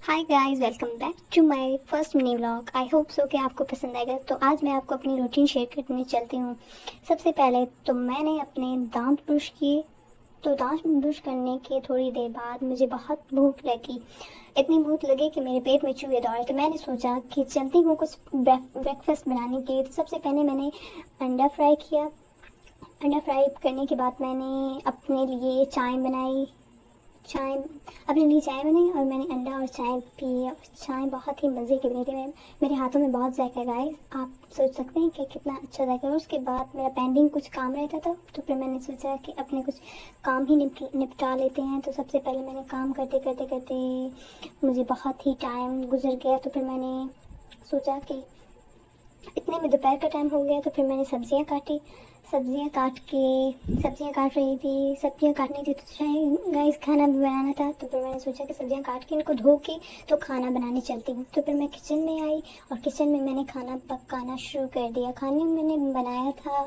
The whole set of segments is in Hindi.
Hi guys, welcome back to my first mini vlog. I hope so कि आपको पसंद आएगा। तो आज मैं आपको अपनी रूटीन शेयर करने चलती हूँ। सबसे पहले तो मैंने अपने दांत ब्रश किए। तो दांत ब्रश करने के थोड़ी देर बाद मुझे बहुत भूख लगी। इतनी भूख लगी कि मेरे पेट में चूहे दौड़े। तो मैंने सोचा कि चलती हूँ कुछ ब्रेकफास्ट बनाने के लिए। तो सबसे पहले मैंने अंडा फ्राई किया। अंडा फ्राई करने के बाद मैंने अपने लिए चाय अपने लिए चाय बनाई और मैंने अंडा और चाय पी। और चाय बहुत ही मज़े की बनी थी। मेरे हाथों में बहुत जायका गाइस, आप सोच सकते हैं कि कितना अच्छा जायका है। उसके बाद मेरा पेंडिंग कुछ काम रहता था, तो फिर मैंने सोचा कि अपने कुछ काम ही निपटा लेते हैं। तो सबसे पहले मैंने काम करते करते करते मुझे बहुत ही टाइम गुजर गया। तो फिर मैंने सोचा कि इतने में दोपहर का टाइम हो गया। तो फिर मैंने सब्जियां काटी। सब्जियां काट रही थी। सब्जियां काटनी थी तो चाहे गाइस खाना भी बनाना था। तो फिर मैंने सोचा कि सब्जियां काट के इनको धो के तो खाना बनाने चलती हूँ। तो फिर मैं किचन में आई और किचन में मैंने खाना पकाना शुरू कर दिया। खाने में मैंने बनाया था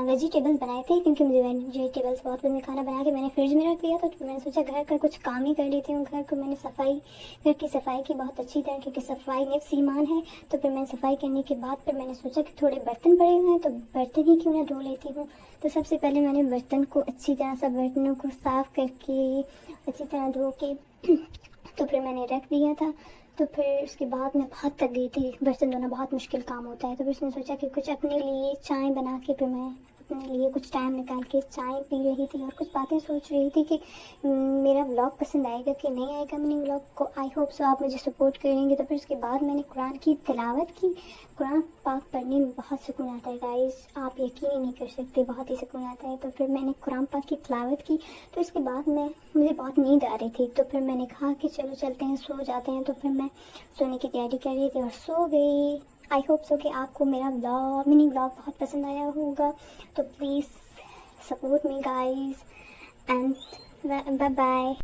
वेजिटेबल्स बनाए थे, क्योंकि मुझे वेजिटेबल्स बहुत पसंद। खाना बना के मैंने फ्रिज में रख दिया था। तो मैंने सोचा घर का कुछ काम ही कर लेती हूँ। घर की सफाई की बहुत अच्छी तरह, क्योंकि सफाई निफ्स ईमान है। तो फिर मैंने सफाई करने के बाद फिर मैंने सोचा कि थोड़े बर्तन पड़े हुए हैं तो बर्तन ही क्यों ना धो लेती हूँ। तो सबसे पहले मैंने बर्तन को अच्छी तरह से बर्तनों को साफ़ करके अच्छी तरह धो के तो फिर मैंने रख दिया था। तो फिर उसके बाद मैं बहुत थक गई थी। बर्तन धोना बहुत मुश्किल काम होता है। तो फिर उसने सोचा कि कुछ अपने लिए चाय बना के फिर मैं अपने लिए कुछ टाइम निकाल के चाय पी रही थी और कुछ बातें सोच रही थी कि मेरा व्लॉग पसंद आएगा कि नहीं आएगा। मिनी व्लॉग को आई होप सो आप मुझे सपोर्ट करेंगे। तो फिर उसके बाद मैंने कुरान की तिलावत की। कुरान पाक पढ़ने में बहुत सुकून आता है गाइस, आप यकीन ही नहीं कर सकते, बहुत ही सुकून आता है। तो फिर मैंने कुरान पाक की तिलावत की। तो इसके बाद मुझे बहुत नींद आ रही थी। तो फिर मैंने कहा कि चलो चलते हैं, सो जाते हैं। तो फिर मैं सोने की तैयारी कर रही थी और सो गई। आई होप सो कि आपको मेरा मिनी व्लॉग बहुत पसंद आया होगा। तो please support me guys and bye bye.